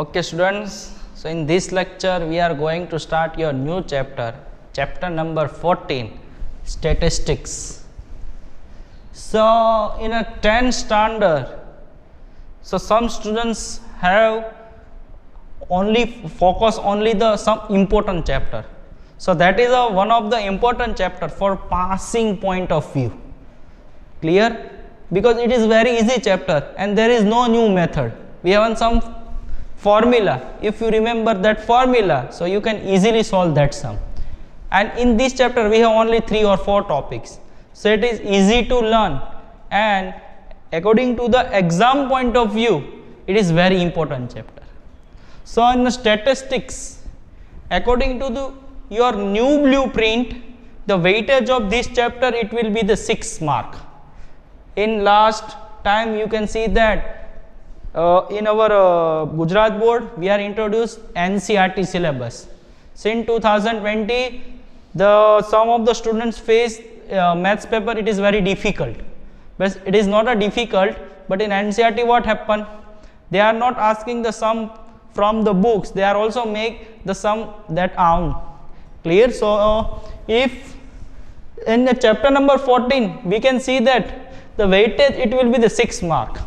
Okay students, so in this lecture we are going to start your new chapter number 14, statistics. So in a 10 standard, so some students have focus only the some important chapter. So that is one of the important chapter for passing point of view. Clear? Because it is very easy chapter and there is no new method. We have some formula. If you remember that formula, so you can easily solve that sum. And in this chapter we have only 3 or 4 topics. So it is easy to learn, and according to the exam point of view, it is very important chapter. So in the statistics, according to your new blueprint, the weightage of this chapter, it will be the 6 mark. In last time you can see that in our Gujarat board we are introduced NCERT syllabus. Since 2020, some of the students face maths paper, it is very difficult. But it is not a difficult, but in NCERT what happened? They are not asking the sum from the books, they are also make the sum that own. Clear? So if in the chapter number 14 we can see that the weightage, it will be the 6 mark.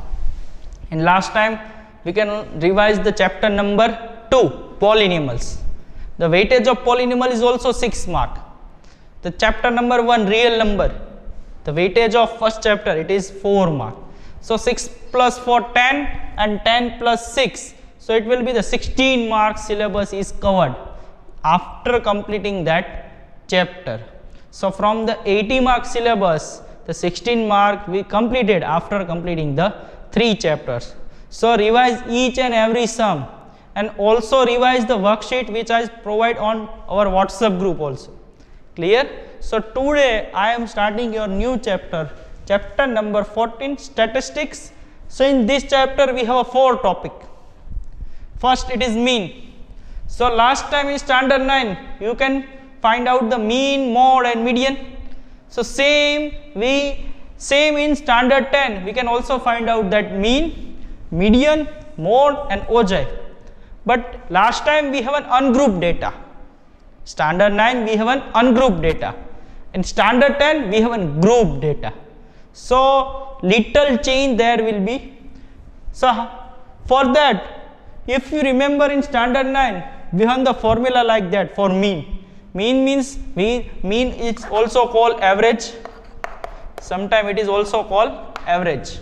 And last time we can revise the chapter number 2, polynomials. The weightage of polynomial is also 6 mark. The chapter number 1, real number, the weightage of first chapter, it is 4 mark. So 6 plus 4, 10, and 10 plus 6. So it will be the 16 mark syllabus is covered after completing that chapter. So from the 80 mark syllabus, the 16 mark we completed after completing the 3 chapters. So revise each and every sum, and also revise the worksheet which I provide on our WhatsApp group also. Clear? So today I am starting your new chapter number 14, statistics. So in this chapter we have 4 topic. First it is mean. So last time in standard 9 you can find out the mean, mode and median. So same in standard 10 we can also find out that mean, median, mode and OJ. But last time we have an ungrouped data. Standard 9 we have an ungrouped data. In standard 10 we have an grouped data. So little change there will be. So for that, if you remember in standard 9 we have the formula like that for mean. Mean means mean is also called average. Sometimes it is also called average.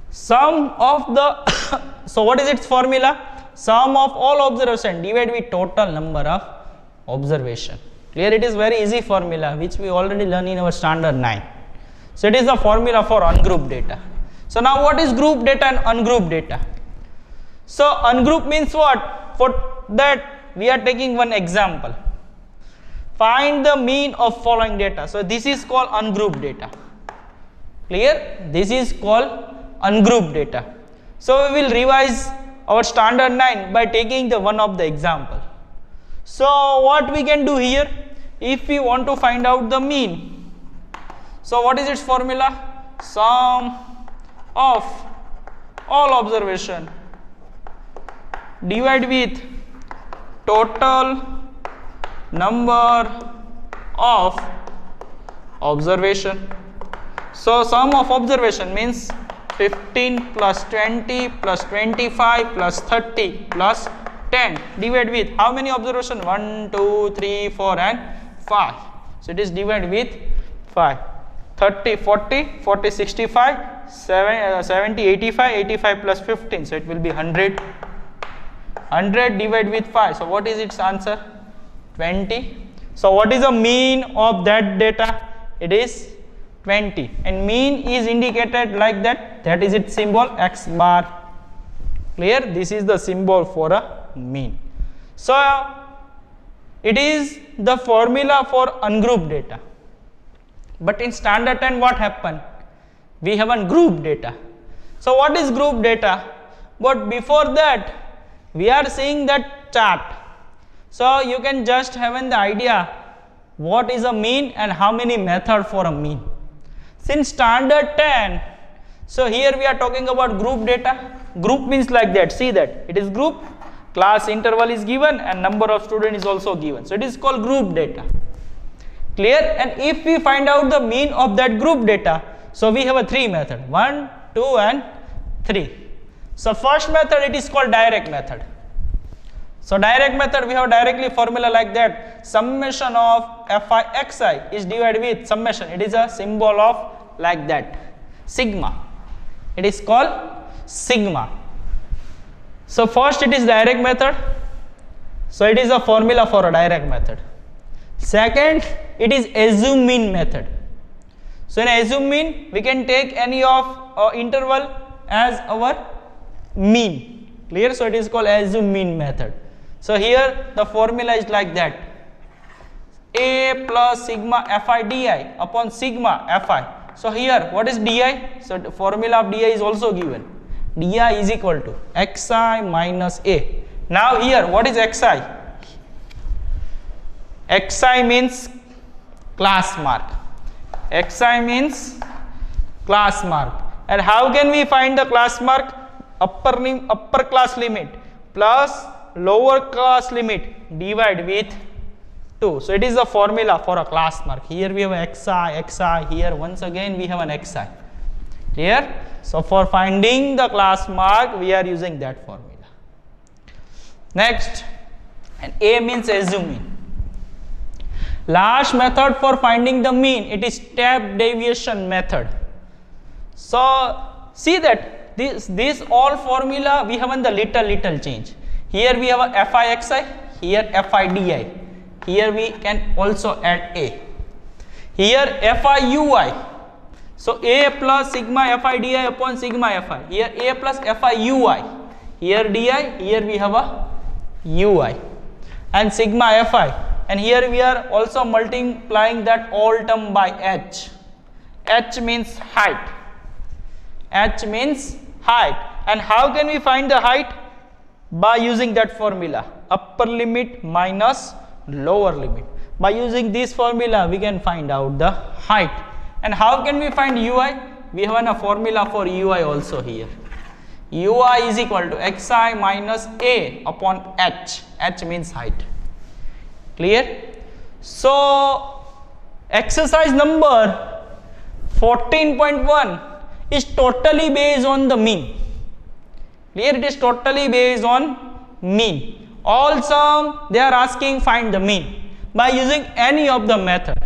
Sum of the so what is its formula? Sum of all observation divided with total number of observation. Clear? It is very easy formula which we already learned in our standard 9. So it is the formula for ungrouped data. So now what is grouped data and ungrouped data? So ungrouped means what? For that we are taking one example. Find the mean of following data. So this is called ungrouped data. Clear? This is called ungrouped data. So we will revise our standard 9 by taking the one of the example. So what we can do here, if we want to find out the mean, so what is its formula? Sum of all observation divided with total number of observation. So sum of observation means 15 plus 20 plus 25 plus 30 plus 10 divided with how many observation? 1, 2, 3, 4 and 5. So it is divided with 5. 30, 40, 40, 65, 70, 85, 85 plus 15. So it will be 100. 100 divided with 5. So what is its answer? 20. So what is the mean of that data? It is 20. And mean is indicated like that. That is its symbol, X bar. Clear? This is the symbol for a mean. So it is the formula for ungrouped data. But in standard 10 what happened? We have ungrouped data. So what is grouped data? But before that we are seeing that chart. So you can just have an idea what is a mean and how many method for a mean. Since standard 10 So here we are talking about group data. Group means like that, see that it is group, class interval is given and number of students is also given. So it is called group data. Clear? And if we find out the mean of that group data, so we have a three method, 1, 2 and 3. So first method, it is called direct method. So direct method, we have directly formula like that, summation of fi xi is divided with summation, it is a symbol of like that, sigma, it is called sigma. So first it is direct method, so it is a formula for a direct method. Second, it is assume mean method. So in assume mean, we can take any of interval as our mean. Clear? So it is called assume mean method. So here the formula is like that, a plus sigma fi di upon sigma fi. So here what is di? So the formula of di is also given, di is equal to xi minus a. Now here what is xi? Xi means class mark, xi means class mark. And how can we find the class mark? Upper class limit plus lower class limit divide with 2. So it is the formula for a class mark. Here we have xi, here once again we have an xi. Clear? So for finding the class mark, we are using that formula. Next, and a means assume mean. Last method for finding the mean, it is step deviation method. So see that this all formula we have in the little change. Here we have a fi xi, here fi di. Here we can also add a. Here fi ui. So a plus sigma fi di upon sigma fi. Here a plus fi ui. Here di. Here we have a ui and sigma fi. And here we are also multiplying that all term by h. H means height. H means height. And how can we find the height? By using that formula, upper limit minus lower limit. By using this formula, we can find out the height. And how can we find ui? We have a formula for ui also here. ui is equal to xi minus a upon h. H means height. Clear? So exercise number 14.1 is totally based on the mean. Clear? It is totally based on mean. All sum they are asking find the mean by using any of the method.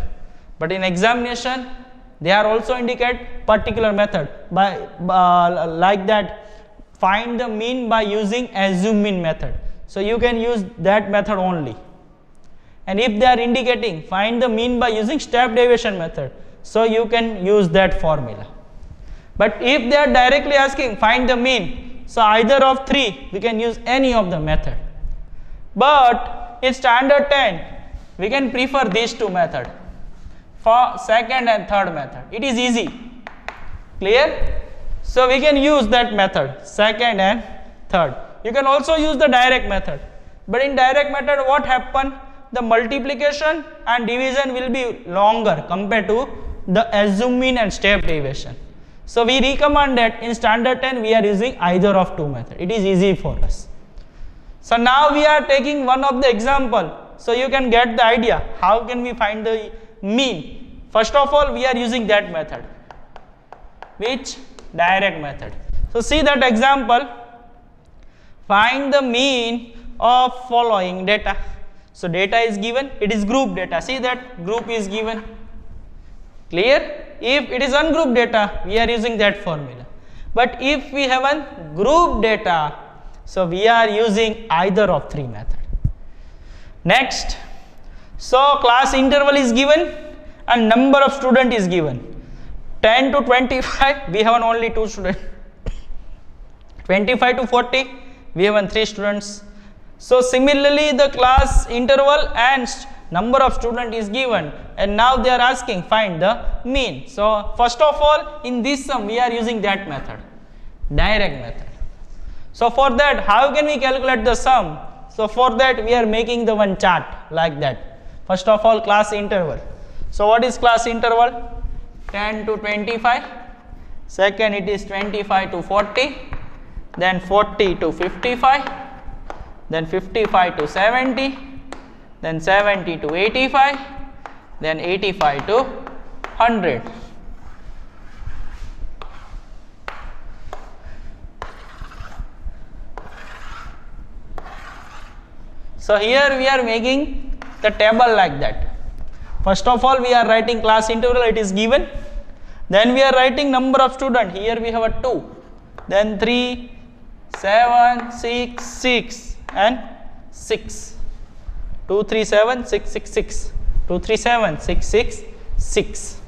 But in examination they are also indicate particular method by like that, find the mean by using assume mean method. So you can use that method only. And if they are indicating find the mean by using step deviation method, so you can use that formula. But if they are directly asking find the mean, so either of three we can use any of the method. But in standard 10 we can prefer these two methods for second and third method. It is easy. Clear? So we can use that method, second and third. You can also use the direct method. But in direct method what happen? The multiplication and division will be longer compared to the assume mean and step deviation. So we recommend that in standard 10 we are using either of two methods. It is easy for us. So now we are taking one of the example. So you can get the idea how can we find the mean. First of all we are using that method. Which? Direct method. So see that example. Find the mean of following data. So data is given, it is group data. See that group is given. Clear? If it is ungrouped data, we are using that formula. But if we have a group data, so we are using either of three methods. Next, so class interval is given and number of student is given. 10 to 25, we have only 2 students. 25 to 40, we have 3 students. So similarly the class interval and number of student is given, and now they are asking find the mean. So first of all in this sum we are using that method, direct method. So for that how can we calculate the sum? So for that we are making the one chart like that. First of all class interval. So what is class interval? 10 to 25 second it is 25 to 40, then 40 to 55, then 55 to 70, then 70 to 85, then 85 to 100. So here we are making the table like that. First of all, we are writing class interval, it is given. Then we are writing number of students. Here we have a 2, then 3, 7, 6, 6 and 6. 2, 3, 7, 6, 6, 6. 2, 3, 7, 6, 6, 6.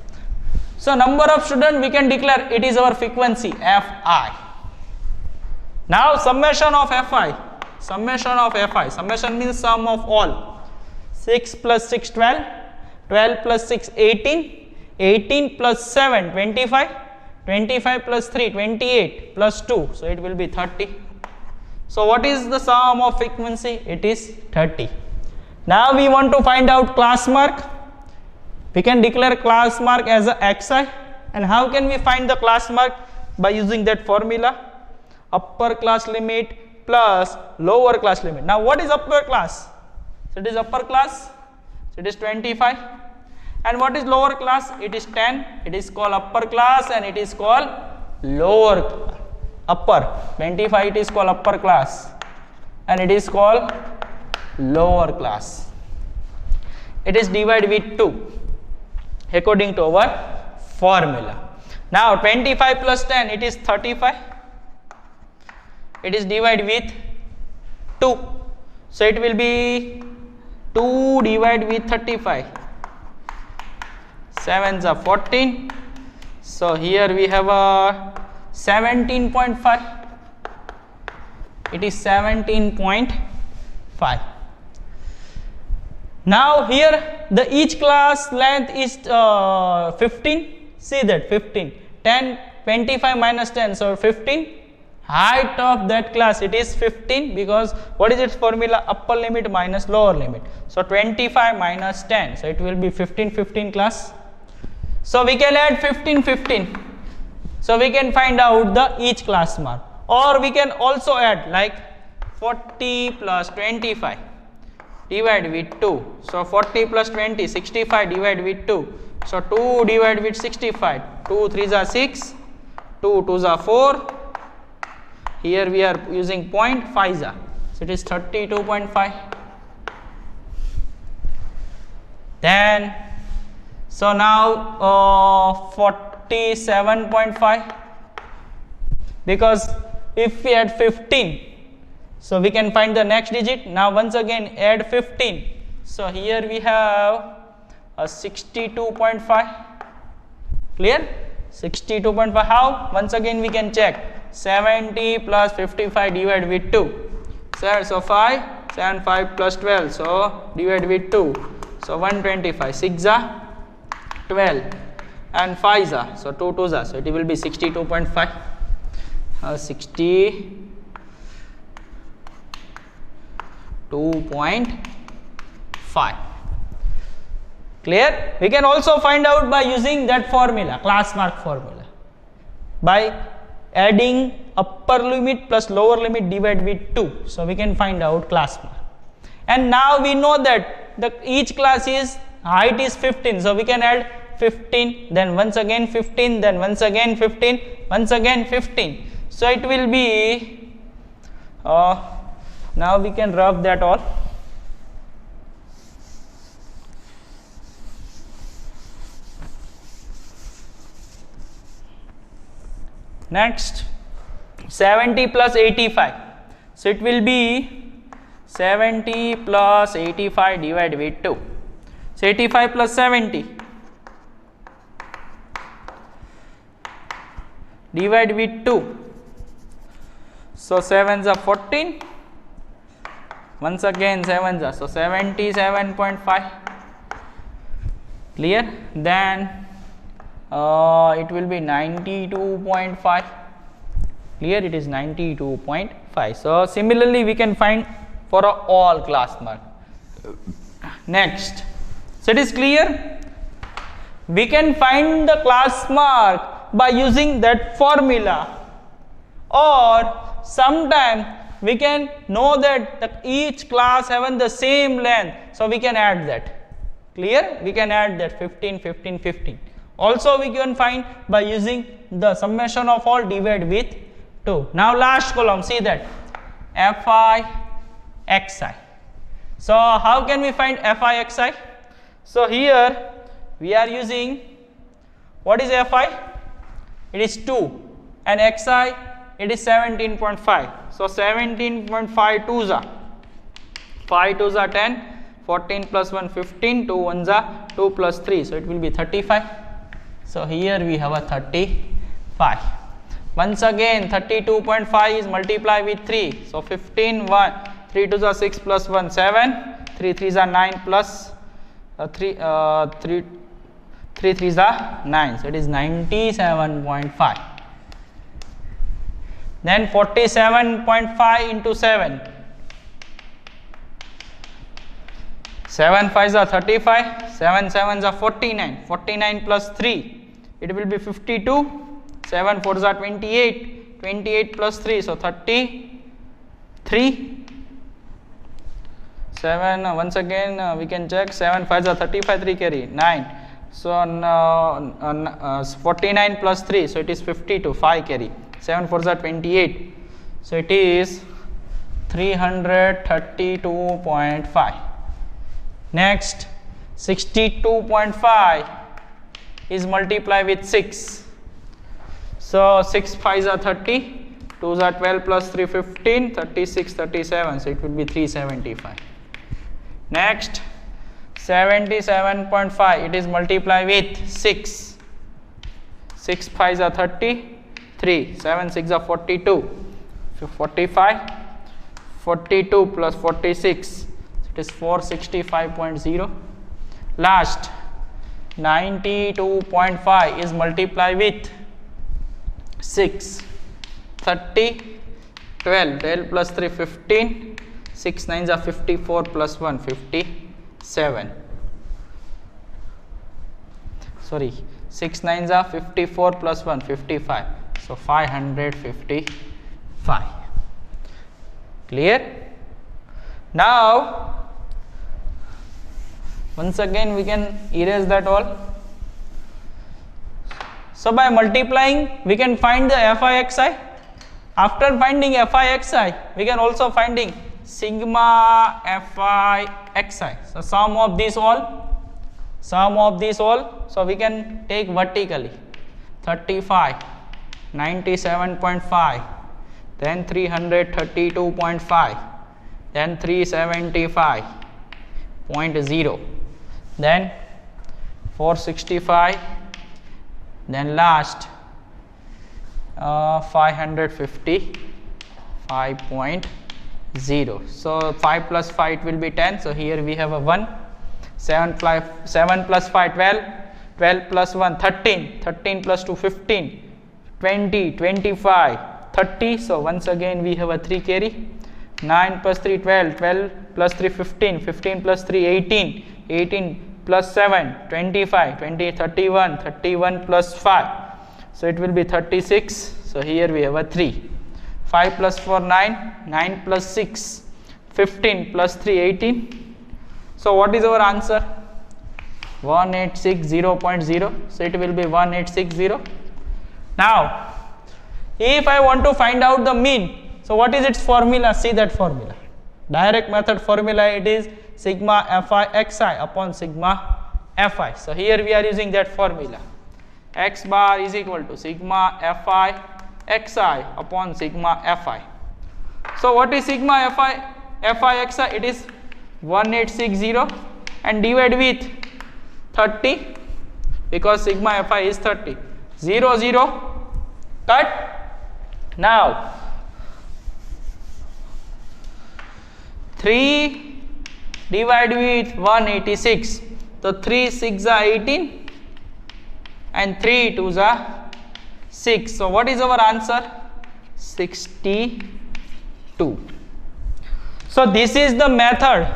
So number of students we can declare it is our frequency Fi. Now summation of Fi. Summation means sum of all. 6 plus 6, 12. 12 plus 6, 18. 18 plus 7, 25. 25 plus 3, 28 plus 2. So it will be 30. So what is the sum of frequency? It is 30. Now we want to find out class mark. We can declare class mark as a xi. And how can we find the class mark? By using that formula. Upper class limit plus lower class limit. Now what is upper class? So it is upper class. So it is 25. And what is lower class? It is 10. It is called upper class and it is called lower. Upper 25 it is called upper class and it is called lower class. It is divided with 2 according to our formula. Now 25 plus 10 it is 35. It is divided with 2. So it will be 2 divided with 35. 7s are 14. So here we have a 17.5. It is 17.5. Now here the each class length is 15. See that 15. 10, 25 minus 10, so 15. Height of that class it is 15 because what is its formula? Upper limit minus lower limit. So 25 minus 10. So it will be 15, 15 class. So we can add 15, 15. So we can find out the each class mark. Or we can also add like 40 plus 25 divided with 2. So 40 plus 20, 65 divided with 2. So 2 divided with 65. 2 3s are 6. 2 2s are 4. Here we are using 0.5. So it is 32.5. Then so now 47.5, because if we add 15, so we can find the next digit. Now once again add 15. So here we have a 62.5. Clear? 62.5. How? Once again we can check. 70 plus 55 divided with 2. So 5, 7, 5 plus 12. So divided with 2. So 125. 6 are 12 and 5 are, so 2 2s are, so it will be 62.5. 62.5. Clear? We can also find out by using that formula, class mark formula, by adding upper limit plus lower limit divided with 2. So we can find out class mark. And now we know that each class is height is 15, so we can add 15, then once again 15, then once again 15, once again 15. So it will be now we can rub that all. Next 70 plus 85. So it will be 70 plus 85 divided with 2. So 85 plus 70 divide with 2. So 7s are 14. Once again 7s are, so 77.5. Clear? Then it will be 92.5. Clear? It is 92.5. So similarly we can find for all class mark. Next, so it is clear. We can find the class mark by using that formula, or sometime we can know that each class having the same length, so we can add that. Clear? We can add that 15, 15, 15. Also we can find by using the summation of all divide with 2. Now last column, see that Fi xi. So how can we find Fi xi? So here we are using, what is Fi? It is 2, and xi it is 17.5. So 17.5 2s are 5 2s are 10, 14 plus 1 15, 2 1s are 2 plus 3, so it will be 35. So here we have a 35. Once again 32.5 is multiplied with 3, so 15 1, 3 2s are 6 plus 1 7, 3 3s are 9 plus 3 3s are 9, so it is 97.5. Then 47.5 into 7, 7 5s are 35, 7 7s are 49, 49 plus 3, it will be 52, 7 4s are 28, 28 plus 3, so 33, 7 once again we can check, 7 5s are 35, 3 carry 9, so 49 plus 3, so it is 52, 5 carry, 7 4s are 28, so it is 332.5. Next 62.5 is multiplied with 6, so 6 5s are 30, 2s are 12 plus 3 15, 36 37, so it will be 375. Next 77.5, it is multiplied with 6, 6 5s are 30, 3 7 6 are 42, 45, 42 plus 46, it is 465.0. Last 92.5 is multiplied with 6, 30, 12, 12 plus 3 15, 6 9s are 54 plus 1 57. Sorry, 6 9s are 54 plus 1 55. So 555. Clear? Now once again we can erase that all. So by multiplying we can find the Fi xi. After finding Fi xi, we can also finding sigma Fi xi. So sum of these all, so we can take vertically 35, 97.5, then 332.5, then 375.0, then 465, then last 555.0. So 5 plus 5 it will be 10, so here we have a 1, 7 plus 5 12, 12 plus 1 13, 13 plus 2 15, 20, 25, 30, so once again we have a 3 carry, 9 plus 3 12, 12 plus 3 15, 15 plus 3 18, 18 plus 7 25, 20 31, 31 plus 5, so it will be 36, so here we have a 3, 5 plus 4 9, 9 plus 6 15 plus 3 18, so what is our answer? 1860.0, so it will be 1860. Now if I want to find out the mean, so what is its formula? See that formula, direct method formula, it is sigma Fi xi upon sigma Fi. So here we are using that formula, x bar is equal to sigma Fi xi upon sigma Fi. So what is sigma Fi xi? It is 1860 and divide with 30, because sigma Fi is 30, 0 0 cut. Now 3 divided with 186, so 3 6 are 18 and 3 2s are 6, so what is our answer? 62. So this is the method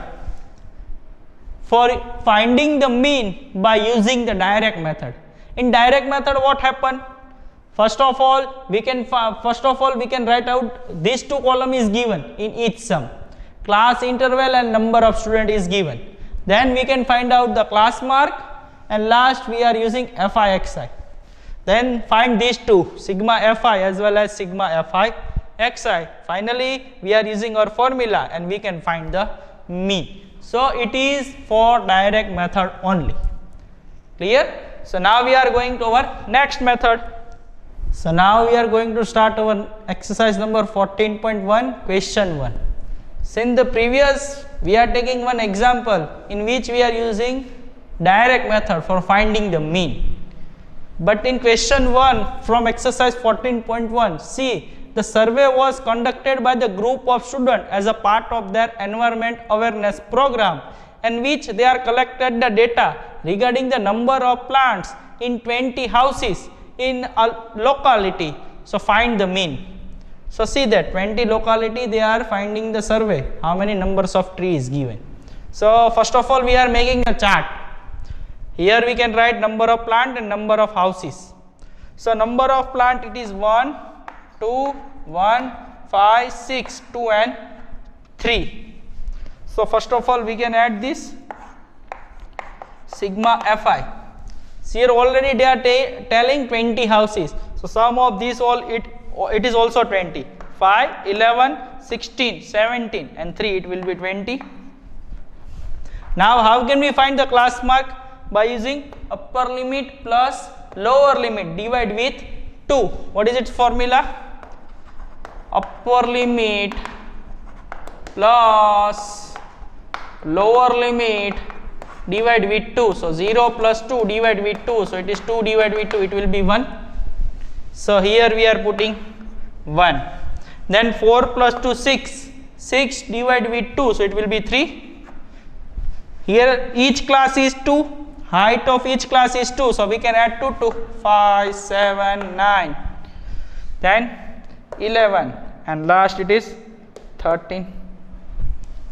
for finding the mean by using the direct method. In direct method what happened? First of all, we can write out these two columns is given in each sum. Class interval and number of student is given. Then we can find out the class mark, and last we are using Fi xi. Then find these two, sigma Fi as well as sigma Fi xi. Finally, we are using our formula and we can find the mean. So it is for direct method only. Clear? So now we are going to our next method. So now we are going to start our exercise number 14.1, question 1. Since the previous we are taking one example in which we are using direct method for finding the mean. But in question 1 from exercise 14.1, see, the survey was conducted by the group of students as a part of their environment awareness program, in which they are collected the data regarding the number of plants in 20 houses in a locality. So find the mean. So see that 20 locality they are finding the survey, how many numbers of trees given. So first of all we are making a chart. Here we can write number of plant and number of houses. So number of plant it is 1, 2, 1, 5, 6, 2 and 3. So first of all we can add this sigma Fi. So here already they are telling 20 houses. So sum of these all it is also 20. 5, 11, 16, 17 and 3 it will be 20. Now how can we find the class mark? By using upper limit plus lower limit divide with 2. What is its formula? Upper limit plus lower limit divide with 2. So 0 plus 2 divide with 2. So it is 2 divided with 2, it will be 1. So here we are putting 1. Then 4 plus 2 6. 6 divided with 2. So it will be 3. Here each class is 2. Height of each class is 2. So we can add 2 to 5, 7, 9. Then 11. And last it is 13.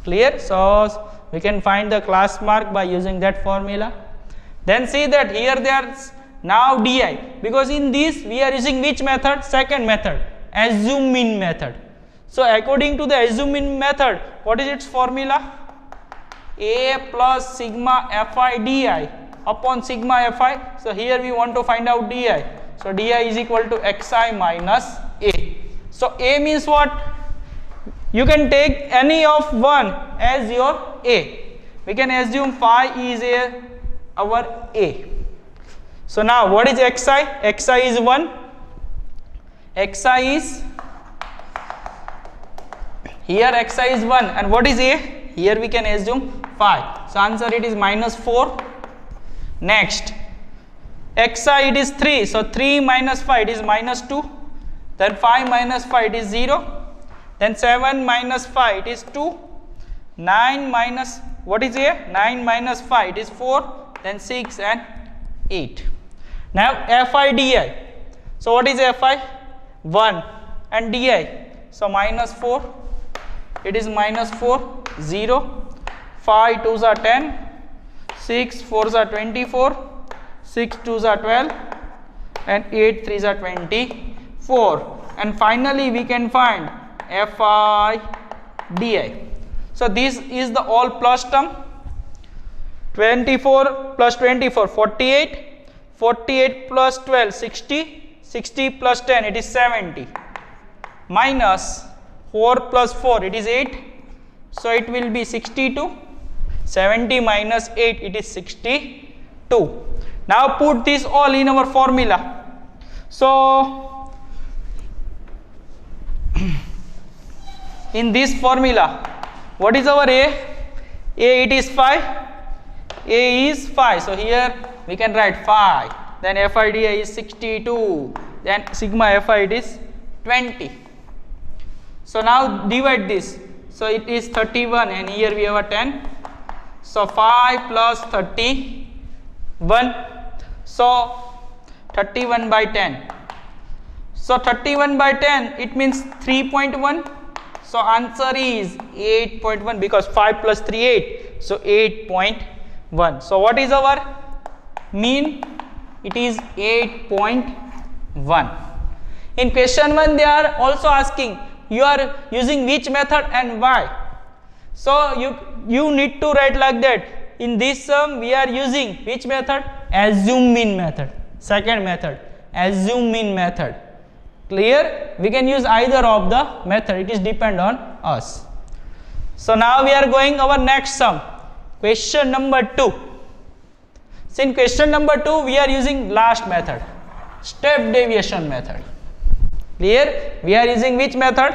Clear? So we can find the class mark by using that formula. Then see that here there is now di, because in this we are using which method? Second method, assume mean method. So according to the assume mean method, what is its formula? A plus sigma Fi di upon sigma Fi. So here we want to find out di. So di is equal to xi minus a. So a means what? You can take any of 1 as your a. We can assume phi is our a. So now what is xi? Xi is 1. Xi is, here xi is 1 and what is a? Here we can assume phi. So answer it is minus 4. Next, xi it is 3. So 3 minus 5 it is minus 2. Then 5 minus 5 it is 0. Then 7 minus 5 it is 2. 9 minus, what is here? 9 minus 5 it is 4. Then 6 and 8. Now Fi di. So what is Fi? 1 and di. So minus 4. It is minus 4, 0. 5 2s are 10. 6 4s are 24. 6 2s are 12. And 8 3s are 24. And finally we can find Fi di. So this is the all plus term. 24 plus 24 48. 48 plus 12 60. 60 plus 10 it is 70. Minus 4 plus 4 it is 8. So it will be 62. 70 minus 8 it is 62. Now put this all in our formula. So in this formula, what is our a? A it is 5. A is 5. So here we can write 5. Then Fi di is 62. Then sigma Fi it is 20. So now divide this. So it is 31 and here we have a 10. So 5 plus 31. So 31 by 10. So 31 by 10 it means 3.1. So answer is 8.1 because 5 plus 3 8. So 8.1. So what is our mean? It is 8.1. In question 1 they are also asking you are using which method and why. So you need to write like that. In this sum we are using which method? Assume mean method. Second method, assume mean method. Clear? We can use either of the method, it is depend on us. So now we are going our next sum, question number 2. So in question number 2 we are using last method, step deviation method. Clear? We are using which method?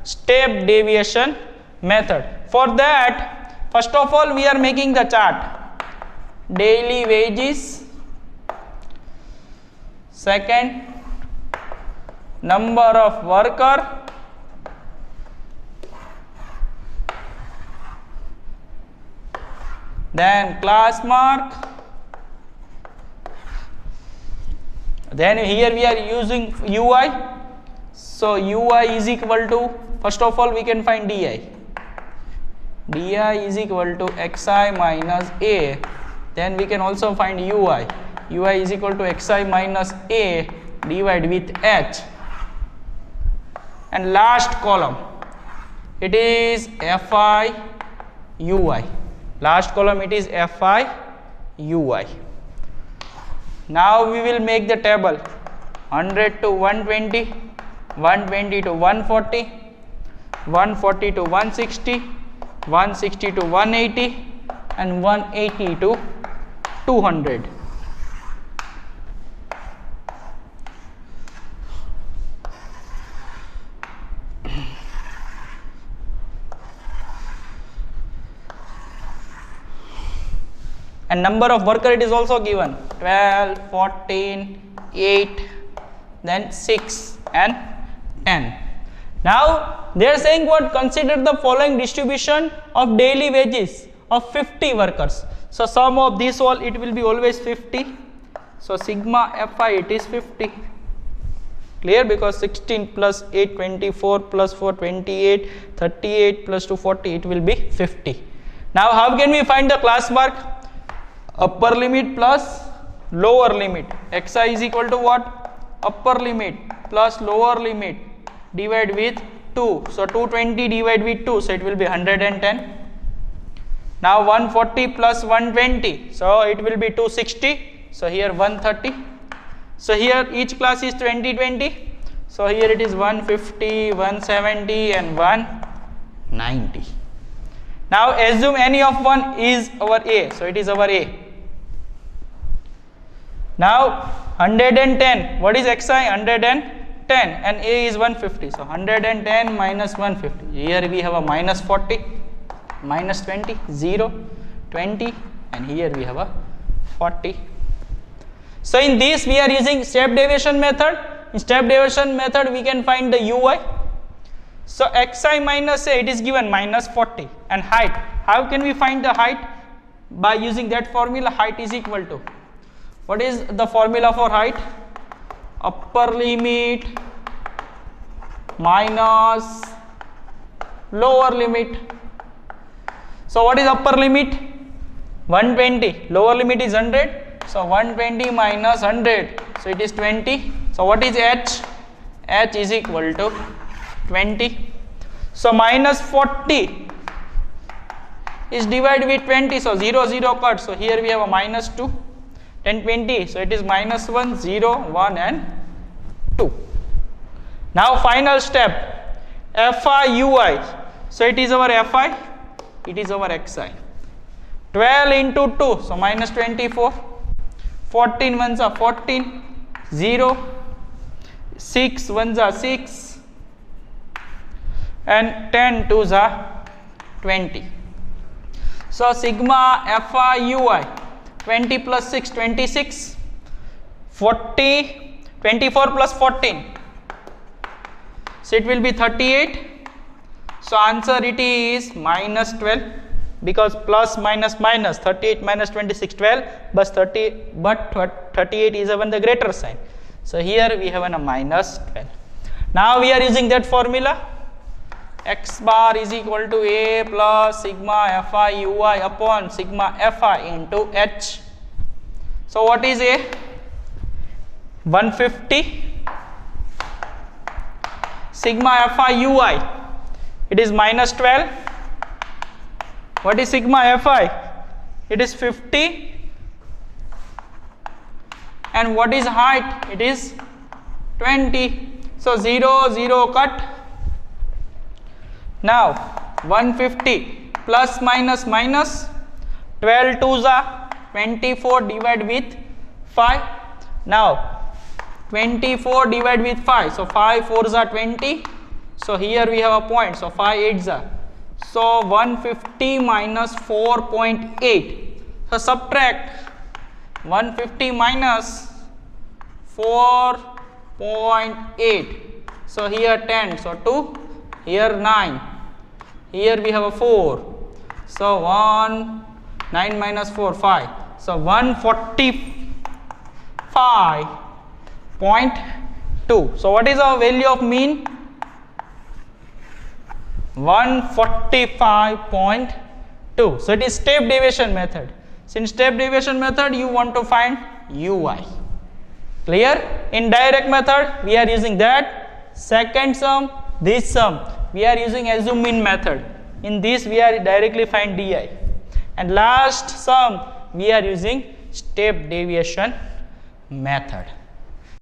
Step deviation method. For that, first of all we are making the chart, daily wages, second number of worker, then class mark, then here we are using UI. So UI is equal to, first of all we can find DI. DI is equal to xi minus a, then we can also find UI. UI is equal to xi minus a divided with h, and last column it is fi ui. Last column it is fi ui. Now we will make the table 100 to 120, 120 to 140, 140 to 160, 160 to 180, and 180 to 200. And number of worker it is also given, 12, 14, 8, then 6 and 10. Now they are saying what? Consider the following distribution of daily wages of 50 workers. So sum of this all it will be always 50. So sigma fi it is 50. Clear? Because 16 plus 8 24 plus 4 28, 38 plus 2 40, it will be 50. Now how can we find the class mark? Upper limit plus lower limit. Xi is equal to what? Upper limit plus lower limit divide with 2. So 220 divide with 2, so it will be 110. Now 140 plus 120, so it will be 260. So here 130. So here each class is 20 20. So here it is 150, 170 and 190. Now assume any of one is our A, so it is our A. Now 110, what is xi? 110 and A is 150. So 110 minus 150. Here we have a minus 40, minus 20, 0, 20, and here we have a 40. So in this we are using step deviation method. In step deviation method we can find the ui. So xi minus a, it is given minus 40, and height. How can we find the height? By using that formula, height is equal to, what is the formula for height? Upper limit minus lower limit. So what is upper limit? 120. Lower limit is 100. So 120 minus 100. So it is 20. So what is h? H is equal to 20. So minus 40 is divided with 20. So 0 0 cut. So here we have a minus 2. 10 20. So it is minus 1 0 1 and 2. Now final step, fi ui. So it is our fi, it is our xi. 12 into 2, so minus 24. 14 ones are 14, 0, 6 ones are 6, and 10 twos are 20. So sigma fi ui, 20 plus 6, 26, 40, 24 plus 14. So it will be 38. So answer it is minus 12, because plus minus minus 38 minus 26 12, but 38 is even the greater sign. So here we have a minus 12. Now we are using that formula, x bar is equal to a plus sigma fi ui upon sigma fi into h. So what is a? 150 sigma fi ui, it is minus 12. What is sigma fi? It is 50. And what is height? It is 20. So 0 0 cut. Now 150 plus minus minus, 12 2s are 24 divided with 5. Now 24 divided with 5, so 5 4s are 20. So here we have a point, so 5 8s are. So 150 minus 4.8. So subtract 150 minus 4.8. So here 10, so 2, here 9, here we have a 4. So 9 minus 4, 5. So 145.2. So what is our value of mean? 145.2. So it is step deviation method. So in step deviation method you want to find ui. Clear? In direct method we are using that. Second sum, this sum we are using assume mean method. In this we are directly find di. And last sum we are using step deviation method.